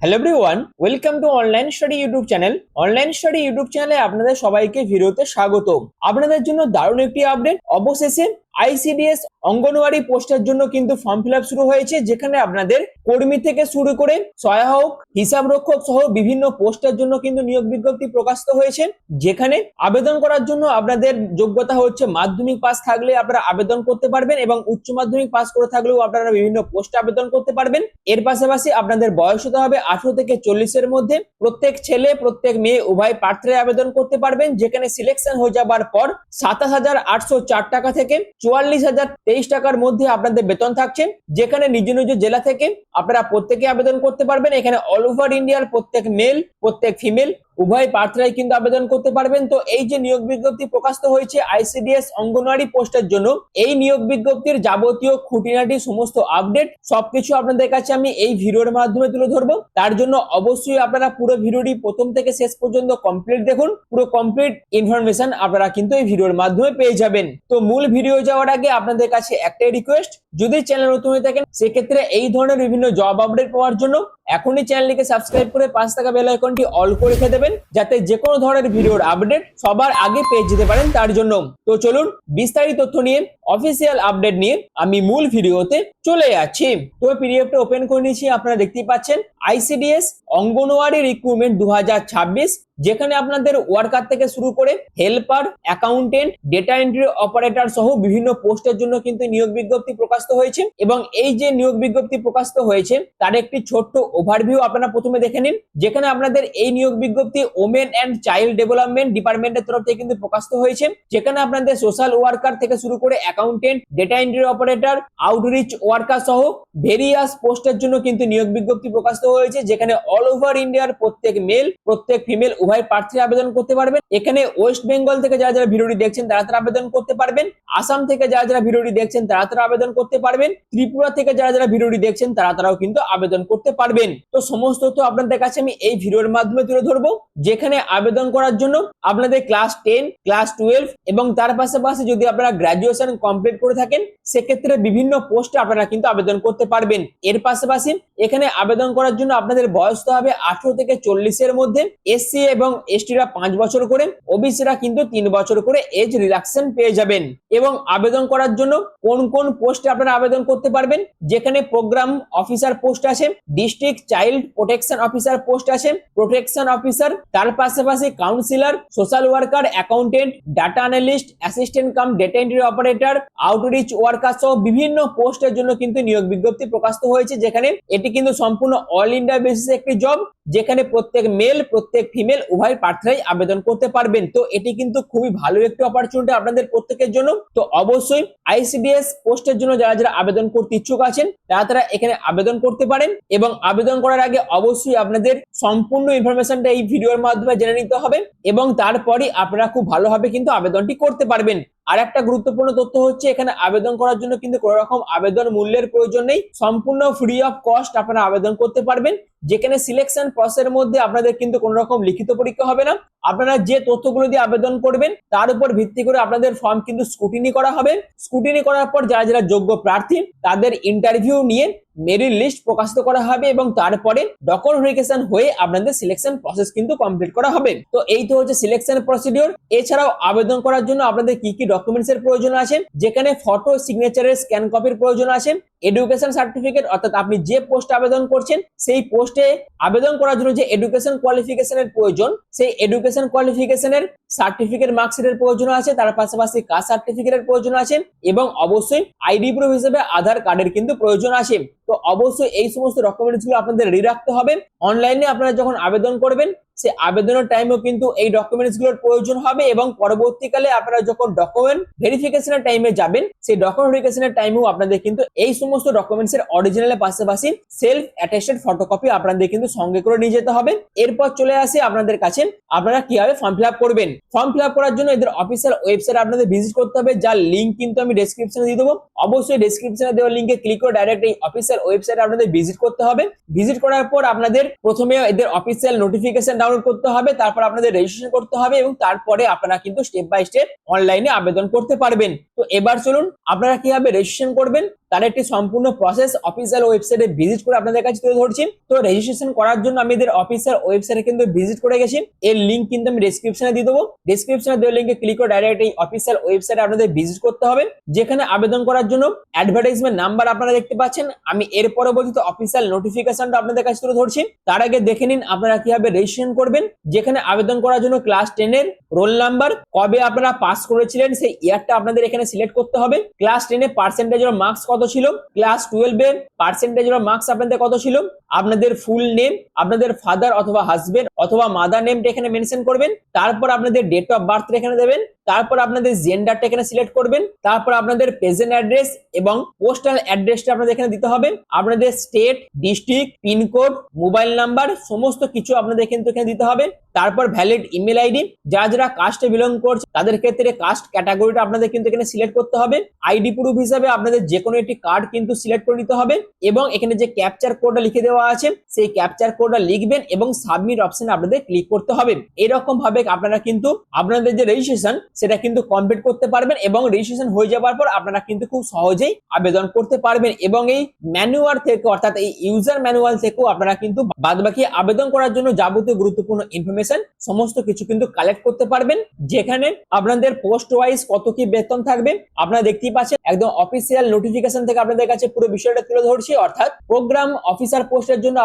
Hello everyone, welcome to online study YouTube channel. Online study YouTube চ্যানেলে আপনাদের সবাইকে ভিডিওতে স্বাগত। আপনাদের জন্য দারুণ একটি আপডেট। অবশেষে আইসিডিএস অঙ্গনওয়াড়ি পোস্টের জন্য কিন্তু ফর্ম ফিল আপ শুরু হয়েছে, যেখানে আপনাদের কর্মী থেকে শুরু করে সহায়ক, হিসাব রক্ষক সহ বিভিন্ন পোস্টের জন্য কিন্তু নিয়োগ বিজ্ঞপ্তি প্রকাশিত হয়েছে। যেখানে আবেদন করার জন্য আপনাদের যোগ্যতা হচ্ছে মাধ্যমিক পাস থাকলে আপনারা আবেদন করতে পারবেন এবং উচ্চ মাধ্যমিক পাস করে থাকলেও আপনারা বিভিন্ন পোস্টে আবেদন করতে পারবেন। এর পাশাপাশি আপনাদের বয়স হতে হবে 18 থেকে 40-এর মধ্যে। প্রত্যেক ছেলে প্রত্যেক মেয়ে উভয় প্রার্থীরা আবেদন করতে পারবেন, যেখানে সিলেকশন হয়ে যাবার পর 27,804 টাকা থেকে 44,023 টাকার মধ্যে আপনাদের বেতন থাকছে। যেখানে নিজ নিজ জেলা থেকে আপনারা প্রত্যেকে আবেদন করতে পারবেন। এখানে অল ওভার ইন্ডিয়ার প্রত্যেক মেল প্রত্যেক ফিমেল উভয় প্রার্থীরাই কিন্তু আবেদন করতে পারবেন। তো এই যে নিয়োগ বিজ্ঞপ্তি প্রকাশিত হয়েছে আইসিডিএস অঙ্গনওয়াড়ি পোস্টের জন্য, এই নিয়োগ বিজ্ঞপ্তির যাবতীয় খুঁটিনাটি সমস্ত আপডেট সবকিছু আপনাদের কাছে আমি এই ভিডিওর মাধ্যমে তুলে ধরবো। তার জন্য অবশ্যই আপনারা পুরো ভিডিওটি প্রথম থেকে শেষ পর্যন্ত কমপ্লিট দেখুন। পুরো কমপ্লিট ইনফরমেশন আপনারা কিন্তু এই ভিডিওর মাধ্যমে পেয়ে যাবেন। তো মূল ভিডিও যাওয়ার আগে আপনাদের কাছে একটাই রিকোয়েস্ট, যদি চ্যানেল নতুন হয়ে থাকেন সেক্ষেত্রে এই ধরনের বিভিন্ন জব আপডেট পাওয়ার জন্য এখনই চ্যানেলটিকে সাবস্ক্রাইব করে পাশে থাকা বেল আইকনটি অল করে রেখে দেবেন, যাতে যে কোনো ধরনের ভিডিওর আপডেট সবার আগে পেয়ে যেতে পারেন তার জন্য। তো চলুন বিস্তারিত তথ্য নিয়ে, অফিসিয়াল আপডেট নিয়ে আমি মূল ভিডিওতে চলে যাচ্ছি। তো পিডিএফটা ওপেন করে নিয়েছি, আপনারা দেখতেই পাচ্ছেন আইসিডিএস অঙ্গনওয়াড়ি রিক্রুটমেন্ট 2026, যেখানে আপনাদের ওয়ার্কার থেকে শুরু করে helper, accountant, data entry operator সহ বিভিন্ন পোস্টের জন্য কিন্তু নিয়োগ বিজ্ঞপ্তি প্রকাশিত হয়েছে। এবং এই যে নিয়োগ বিজ্ঞপ্তি প্রকাশিত হয়েছে তার একটি ছোট্ট ওভারভিউ আপনারা প্রথমে দেখে নিন। যেখানে আপনাদের এই নিয়োগ বিজ্ঞপ্তি ওমেন অ্যান্ড চাইল্ড ডেভেলপমেন্ট ডিপার্টমেন্টের তরফ থেকে কিন্তু প্রকাশিত হয়েছে। যেখানে আপনাদের সোশ্যাল ওয়ার্কার থেকে শুরু করে accountant, data entry operator, outreach worker সহ ভেরিয়াস পোস্টের জন্য কিন্তু নিয়োগ বিজ্ঞপ্তি প্রকাশিত হয়েছে। যেখানে অল ওভার ইন্ডিয়ার প্রত্যেক মেল প্রত্যেক ফিমেল উভয় প্রার্থী আবেদন করতে পারবেন। এখানে ওয়েস্ট বেঙ্গল থেকে যারা যারা ভিডিওটি দেখছেন তারা আবেদন করতে পারবেন। আসাম থেকে যারা যারা ভিডিওটি দেখছেন তারা আবেদন করতে পারবেন। ত্রিপুরা থেকে যারা যারা ভিডিওটি দেখছেন তারাও কিন্তু আবেদন করতে পারবেন। তো সমস্ত তথ্য আপনাদের কাছে আমি এই ভিডিওর মাধ্যমে তুলে ধরবো। যেখানে আবেদন করার জন্য আপনাদের ক্লাস 10, ক্লাস 12 এবং তার পাশাপাশি যদি আপনারা গ্রাজুয়েশন কমপ্লিট করে থাকেন সেক্ষেত্রে বিভিন্ন পোস্টে আপনারা কিন্তু আবেদন করতে পারবেন। এর পাশাপাশি এখানে আবেদন করার জন্য আপনাদের বয়স হতে হবে 18 থেকে 40-এর মধ্যে। এসসি এবং এসটিরা 5 বছর করে, ওবিসিরা কিন্তু 3 বছর করে এজ রিল্যাক্সেশন পেয়ে যাবেন। এবং আবেদন করার জন্য কোন কোন পোস্টে আপনারা আবেদন করতে পারবেন, যেখানে প্রোগ্রাম অফিসার পোস্ট আছে, district child protection officer post আছে, প্রোটেকশন অফিসার, তার পাশাপাশি councillor, social worker, accountant, data analyst, assistant cum data entry operator, outreach worker সহ বিভিন্ন পোস্টের জন্য কিন্তু নিয়োগ বিজ্ঞপ্তি প্রকাশিত হয়েছে। যেখানে এটি কিন্তু সম্পূর্ণ অল ইন্ডিয়া বেসিসে একটি জব, যেখানে প্রত্যেক মেল প্রত্যেক ফিমেল উভয় প্রার্থীরাই আবেদন করতে পারবেন। তো এটি কিন্তু খুবই ভালো একটি অপরচুনিটি আপনাদের প্রত্যেকের জন্য। তো অবশ্যই আইসিডিএস পোস্টের জন্য যারা যারা আবেদন করতে ইচ্ছুক আছেন তারা এখানে আবেদন করতে পারেন। এবং আবেদন করার আগে অবশ্যই আপনাদের সম্পূর্ণ ইনফরমেশনটা এই ভিডিওর মাধ্যমে জেনে নিতে হবে এবং তারপরই আপনারা খুব ভালোভাবে কিন্তু আবেদনটি করতে পারবেন। আর একটা গুরুত্বপূর্ণ তথ্য হচ্ছে, এখানে আবেদন করার জন্য কিন্তু কোনো রকম আবেদন মূল্যের প্রয়োজন নেই, সম্পূর্ণ ফ্রি অফ কস্ট আপনারা আবেদন করতে পারবেন। যেখানে সিলেকশন প্রসেসের মধ্যে আপনাদের কিন্তু কোনো রকম লিখিত পরীক্ষা হবে না। আপনারা যে তথ্যগুলো দিয়ে আবেদন করবেন তার উপর ভিত্তি করে আপনাদের ফর্ম কিন্তু স্ক্রুটিনি করা হবে। স্ক্রুটিনি করার পর যারা যারা যোগ্য প্রার্থী তাদের ইন্টারভিউ নিয়ে মেরিট লিস্ট প্রকাশিত করা হবে এবং তারপরে ডকুমেন্টেশন হয়ে আপনাদের সিলেকশন প্রসেস কিন্তু কমপ্লিট করা হবে। তো এই তো হচ্ছে সিলেকশন প্রসিডিওর। এছাড়াও আবেদন করার জন্য আপনাদের কি কি ডকুমেন্টস এর প্রয়োজন আছে, যেখানে ফটো সিগনেচারের স্ক্যান কপির প্রয়োজন আছে, এডুকেশন সার্টিফিকেট অর্থাৎ আপনি যে পোস্টে আবেদন করছেন সেই পোস্টে আবেদন করার জন্য যে এডুকেশন কোয়ালিফিকেশনের প্রয়োজন সেই এডুকেশন কোয়ালিফিকেশনের সার্টিফিকেট মার্কশিটের প্রয়োজন আছে, তার পাশাপাশি কাস্ট সার্টিফিকেটের প্রয়োজন আছে এবং অবশ্যই আইডি প্রুফ হিসেবে আধার কার্ডের কিন্তু প্রয়োজন আছে। তো অবশ্যই এই সমস্ত ডকুমেন্টস গুলো আপনাদের রেডি রাখতে হবে। অনলাইনে আপনারা যখন আবেদন করবেন সে আবেদনের টাইমেও কিন্তু এই ডকুমেন্টস গুলোর প্রয়োজন হবে এবং পরবর্তীকালে আপনারা যখন ডকুমেন্ট ভেরিফিকেশনের টাইমে যাবেন সেই ডকুমেন্ট ভেরিফিকেশনের টাইমেও আপনাদের কিন্তু এই সমস্ত ডকুমেন্টস এর অরিজিনালের পাশাপাশি সেলফ অ্যাটেস্টেড ফটোকপি আপনাদের কিন্তু সঙ্গে করে নিয়ে যেতে হবে। এরপর চলে আসে আপনাদের কাছে আপনারা কিভাবে ফর্ম ফিল আপ করবেন। ফর্ম ফিল আপ করার জন্য এদের অফিসিয়াল ওয়েবসাইট আপনাদের ভিজিট করতে হবে, যার লিংক কিন্তু আমি ডেসক্রিপশনে দিয়ে দেবো। অবশ্যই ডেসক্রিপশনে দেওয়া লিংকে ক্লিক করে ডাইরেক্ট এই অফিসিয়াল ওয়েবসাইটে আপনাদের ভিজিট করতে হবে। ভিজিট করার পর আপনাদের প্রথমে এদের অফিসিয়াল নোটিফিকেশন ডাউনলোড করতে হবে, তারপর আপনাদের রেজিস্ট্রেশন করতে হবে এবং তারপরে আপনারা কিন্তু স্টেপ বাই স্টেপ অনলাইনে আবেদন করতে পারবেন। তো এবার চলুন আপনারা কিভাবে রেজিস্ট্রেশন করবেন তার একটি সম্পূর্ণ প্রসেস অফিসিয়াল ওয়েবসাইটে ভিজিট করে আপনাদের কাছে তুলে ধরছি। তো রেজিস্ট্রেশন করার জন্য আমি এদের অফিসিয়াল ওয়েবসাইটে কিন্তু ভিজিট করে গেছি, এর লিংক কিন্তু আমি ডেসক্রিপশনে দিয়ে দেবো। ডেসক্রিপশনে দেওয়া লিংকে ক্লিক করে ডাইরেক্ট এই অফিসিয়াল ওয়েবসাইটে আপনাদের ভিজিট করতে হবে, যেখানে আবেদন করার জন্য অ্যাডভার্টাইজমেন্ট নাম্বার আপনারা দেখতে পাচ্ছেন। আমি এর পরবর্তীতে অফিসিয়াল নোটিফিকেশনটা আপনাদের কাছে তুলে ধরছি। তার আগে দেখে নিন আপনারা কিভাবে রেজিস্ট্রেশন করবেন, যেখানে আবেদন করার জন্য ক্লাস 10 এর রোল নাম্বার, কবে আপনারা পাস করেছিলেন সেই ইয়ারটা আপনাদের এখানে সিলেক্ট করতে হবে, class 10 A percentage of marks কত ছিল, ক্লাস 12 এর পার্সেন্টেজ অফ মার্কস আপনাদের কত ছিল, আপনাদের ফুল নেম, আপনাদের ফাদার অথবা হাজবেন্ড অথবা মাদার নেমটা এখানে মেনশন করবেন, তারপর আপনাদের ডেট অফ বার্থ এখানে দেবেন, তারপর আপনাদের জেন্ডারটা এখানে সিলেক্ট করবেন, তারপর আপনাদের প্রেজেন্ট অ্যাড্রেস এবং পোস্টাল অ্যাড্রেসটা আপনাদের এখানে দিতে হবে, আপনাদের state, district, pincode, mobile number সমস্ত কিছু আপনাদের কিন্তু এখানে দিতে হবে, তারপর ভ্যালিড ইমেল আইডি, যারা যারা কাস্টে বিলং করছে তাদের ক্ষেত্রে কাস্ট ক্যাটাগরিটা আপনাদের কিন্তু এখানে সিলেক্ট করতে হবে, আইডি প্রুফ হিসাবে আপনাদের যে কোনো একটি কার্ড কিন্তু সিলেক্ট করে নিতে হবে, এবং এখানে যে ক্যাপচার কোডটা লিখে দেওয়া আছে সেই ক্যাপচার কোডটা লিখবেন এবং সাবমিট অপশনে আপনাদের ক্লিক করতে হবে। এরকম ভাবে আপনারা কিন্তু আপনাদের যে রেজিস্ট্রেশন সেটা কিন্তু কমপ্লিট করতে পারবেন, এবং রেজিস্ট্রেশন হয়ে যাওয়ার পর আপনারা কিন্তু খুব সহজেই আবেদন করতে পারবেন, এবং এই ম্যানুয়াল থেকে অর্থাৎ এই ইউজার ম্যানুয়াল থেকেও আপনারা কিন্তু বাদবাকি আবেদন করার জন্য যাবতীয় গুরুত্বপূর্ণ ইনফরমেশন সমস্ত কিছু কিন্তু কালেক্ট করতে পারবেন, যেখানে আপনাদের পোস্ট ওয়াইজ কত কি বেতন থাকবে আপনারা দেখতেই পাচ্ছেন। একদম অফিসিয়াল নোটিফিকেশন থেকে আপনাদের কাছে পুরো বিষয়টা তুলে ধরছি। অর্থাৎ প্রোগ্রাম অফিসার পোস্টের জন্য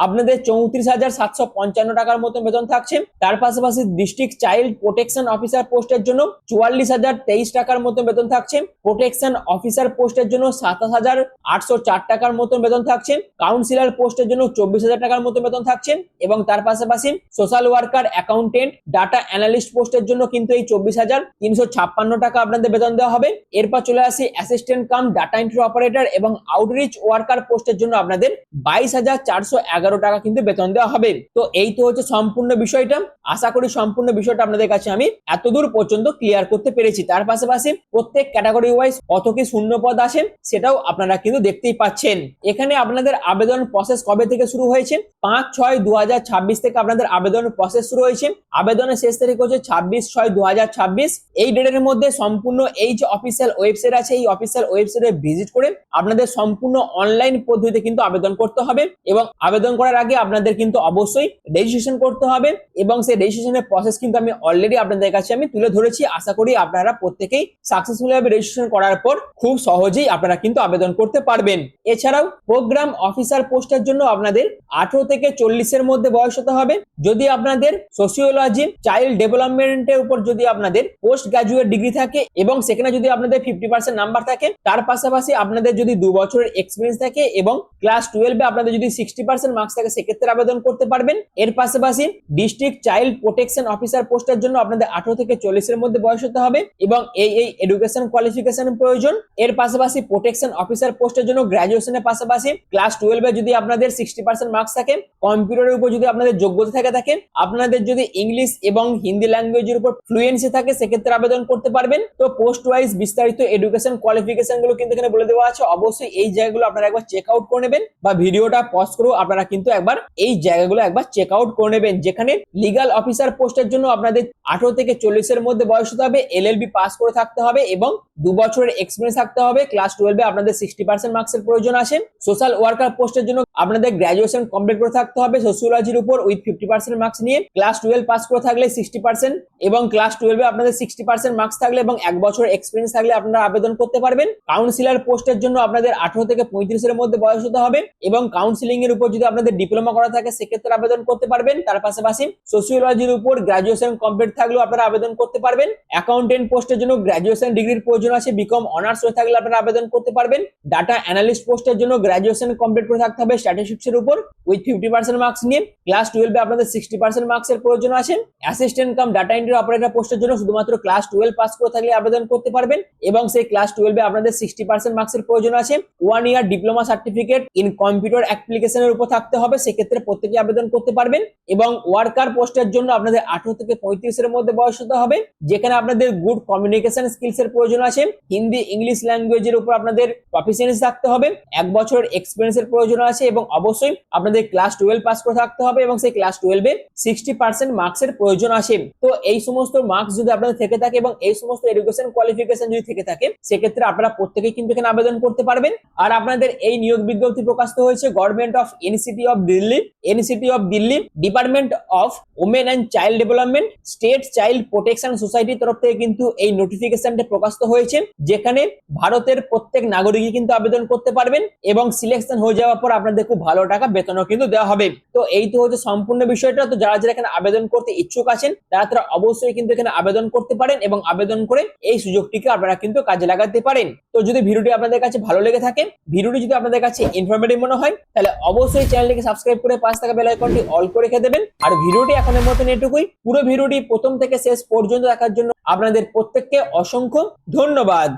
আপনাদের 34,755 টাকার মতো বেতন থাকছে, তার পাশাপাশি ডিস্ট্রিক্ট চাইল্ড প্রোটেকশন অফিসার পোস্টের জন্য 44,023 টাকার মতো বেতন থাকছে, প্রোটেকশন অফিসার পোস্টের জন্য 27,804 টাকার মতো বেতন থাকছে, কাউন্সিলর পোস্টের জন্য 24,000 টাকার মতো বেতন থাকছে, এবং তার পাশাপাশি social worker, accountant, data analyst পোস্টের জন্য কিন্তু এই 24,356 টাকা আপনাদের বেতন দেওয়া হবে। এরপর চলে আসি assistant cum data entry operator এবং আউটরিচ ওয়ার্কার পোস্টের জন্য আপনাদের 22,411 টাকা কিন্তু বেতন দেওয়া হবে। তো এই তো হচ্ছে সম্পূর্ণ বিষয়টা। আশা করি সম্পূর্ণ বিষয়টা আপনাদের কাছে আমি এতদূর পর্যন্ত ক্লিয়ার করতে পেরেছি। তার পাশাপাশি প্রত্যেক ক্যাটাগরি ওয়াইজ কত কি শূন্য পদ আসে সেটাও আপনারা কিন্তু দেখতেই পাচ্ছেন। এখানে আপনাদের আবেদন প্রসেস কবে থেকে শুরু হয়েছে, 5/6/2026 থেকে আপনাদের আবেদন প্রসেস শুরু হয়েছে। আবেদনের শেষ তারিখ হচ্ছে 26/6/2026। এই ডেটের মধ্যে সম্পূর্ণ এই যে অফিসিয়াল ওয়েবসাইট আছে এই অফিসিয়াল ওয়েবসাইটে ভিজিট করে আপনাদের সম্পূর্ণ অনলাইন পদ্ধতিতে কিন্তু আবেদন করতে হবে, এবং আবেদন করার আগে আপনাদের কিন্তু অবশ্যই রেজিস্ট্রেশন করতে হবে, এবং সেই রেজিস্ট্রেশনের প্রসেস কিন্তু আমি অলরেডি আপনাদের কাছে আমি তুলে ধরেছি। আশা করি আপনারা প্রত্যেকেই সাকসেসফুলি ভাবে রেজিস্ট্রেশন করার পর খুব সহজেই আপনারা কিন্তু আবেদন করতে পারবেন। এছাড়াও প্রোগ্রাম অফিসার পোস্টের জন্য আপনাদের 18 থেকে 40 এর মধ্যে বয়স হতে হবে। যদি আপনাদের সোশিওলজি, চাইল্ড ডেভেলপমেন্টের উপর যদি আপনাদের পোস্ট গ্রাজুয়েট ডিগ্রি থাকে এবং সেখানে যদি আপনাদের 50% নাম্বার থাকে, তার পাশাপাশি আপনাদের যদি 2 বছরের এক্সপিরিয়েন্স থাকে এবং ক্লাস 12 এ আপনাদের যদি 60% মার্কস থাকে সেক্ষেত্রে আবেদন করতে পারবেন। এর পাশাপাশি ডিস্ট্রিক্ট চাইল্ড প্রোটেকশন অফিসার পোস্টের জন্য আপনাদের 18 থেকে 40 এর মধ্যে বয়স হতে হবে, এবং এই এডুকেশন কোয়ালিফিকেশন প্রয়োজন। এর পাশাপাশি প্রোটেকশন অফিসার পোস্টের জন্য গ্রাজুয়েশনের পাশাপাশি ক্লাস 12 এ যদি আপনাদের 60% মার্কস থাকে, কম্পিউটারের উপর যদি আপনাদের যোগ্যতা থাকে, আপনাদের যদি ইংলিশ এবং হিন্দি ল্যাঙ্গুয়েজের উপর ফ্লুয়েন্সি থাকে সেক্ষেত্রে আবেদন করতে পারবেন। তো পোস্ট ওয়াইজ বিস্তারিত এডুকেশন কোয়ালিফিকেশন গুলো কিন্তু এখানে বলে দেওয়া আছে। অবশ্যই এই জায়গাগুলো আপনারা একবার চেক আউট করে নেবেন, বা ভিডিওটা পজ করে আপনারা কিন্তু একবার এই জায়গাগুলো একবার চেক আউট করে নেবেন। যেখানে লিগ্যাল অফিসার পোস্টের জন্য আপনাদের 18 থেকে 40 এর মধ্যে বয়স হতে হবে, এলএলবি পাস করে থাকতে হবে এবং 2 বছরের এক্সপিরিয়েন্স থাকতে হবে। ক্লাস 12 এ আপনাদের 60% মার্কসের প্রয়োজন আছে। সোশ্যাল ওয়ার্কার পোস্টের জন্য আপনাদের গ্রাজুয়েশন কমপ্লিট করে থাকতে হবে সোশিওলজির উপর উইথ 50% মার্কস নিয়ে। ক্লাস 12 পাস করে থাকলে 60% এবং ক্লাস 12 এ আপনাদের 60% মার্কস থাকলে এবং 1 বছর এক্সপিরিয়েন্স থাকলে আপনারা আবেদন করতে পারবেন। কাউন্সিলর পোস্টের জন্য আপনাদের 18 থেকে 35 এর মধ্যে বয়স হতে হবে, এবং কাউন্সিলিং এর উপর যদি আপনাদের ডিপ্লোমা করা থাকে সেক্ষেত্রে আবেদন করতে পারবেন। তার পাশাপাশি সোশিওলজির উপর গ্রাজুয়েশন কমপ্লিট থাকলেও আপনারা আবেদন করতে পারবেন। অ্যাকাউন্টেন্ট পোস্টের জন্য গ্রাজুয়েশন ডিগ্রির প্রয়োজন আছে, বিকম অনার্স হয়ে থাকলে আপনারা আবেদন করতে পারবেন। ডাটা অ্যানালিস্ট পোস্টের জন্য গ্রাজুয়েশন কমপ্লিট করে থাকতে হবে স্ট্যাটিস্টিক্স এর উপর উইথ 50% মার্কস নিয়ে। ক্লাস 12 এ আপনাদের 60% মার্কসের প্রয়োজন আছে। Assistant cum data entry operator পোস্টের জন্য শুধুমাত্র ক্লাস 12 পাস করে থাকলে আবেদন করতে পারবেন, এবং সেই ক্লাস 12 এ আপনাদের 60% মার্কসের প্রয়োজন আছে। 1 year diploma certificate in computer অ্যাপ্লিকেশনের উপর থাকতে হবে, সেক্ষেত্রে প্রত্যেকে আবেদন করতে পারবেন। এবং ওয়ার্কার পোস্টের জন্য আপনাদের 18 থেকে 35 এর মধ্যে বয়স হতে হবে, যেখানে আপনাদের গুড কমিউনিকেশন স্কিলস এর প্রয়োজন আছে, হিন্দি ইংলিশ ল্যাঙ্গুয়েজের উপর আপনাদের প্রফিসিয়েন্সি থাকতে হবে, 1 বছরের এক্সপিরিয়েন্স এর প্রয়োজন আছে এবং অবশ্যই আপনাদের ক্লাস 12 পাস করে থাকতে হবে এবং সেই ক্লাস 12 এর 60% মার্কসের প্রয়োজন আছে। তো এই সমস্ত মার্কস যদি আপনাদের থেকে থাকে এবং এই সমস্ত এডুকেশন কোয়ালিফিকেশন যদি থেকে থাকে, সেক্ষেত্রে আপনারা প্রত্যেকেই কিন্তু এখানে আবেদন করতে পারবেন। আর আপনাদের এই নিয়োগ বিজ্ঞপ্তি প্রকাশিত হয়েছে government of NCT of Delhi department of women and child development state child protection সোসাইটির তরফ থেকে কিন্তু এই নোটিফিকেশনটা প্রকাশিত হয়েছে, যেখানে ভারতের প্রত্যেক নাগরিকই কিন্তু আবেদন করতে পারবেন এবং সিলেকশন হয়ে যাওয়ার পর আপনাদের খুব ভালো টাকা বেতনও কিন্তু দেওয়া হবে। তো এই তো হচ্ছে সম্পূর্ণ বিষয়টা। তো যারা যারা এখানে আবেদন করতে ইচ্ছুক আছেন তারা অবশ্যই কিন্তু এখানে আবেদন করতে পারেন এবং আবেদন করে এই সুযোগটিকে আপনারা কিন্তু কাজে লাগাতে পারেন। তো যদি ভিডিওটি আপনাদের কাছে ভালো লেগে থাকে, ভিডিওটি যদি আপনাদের কাছে ইনফরমেটিভ মনে হয়, তাহলে অবশ্যই চ্যানেলটিকে সাবস্ক্রাইব করে পাশে থাকা বেল আইকনটি অল করে রেখে দেবেন। আর ভিডিওটি এখনের মতন এটুকুই। পুরো ভিডিওটি প্রথম থেকে শেষ পর্যন্ত দেখার জন্য আপনাদের প্রত্যেককে অসংখ্য ধন্যবাদ।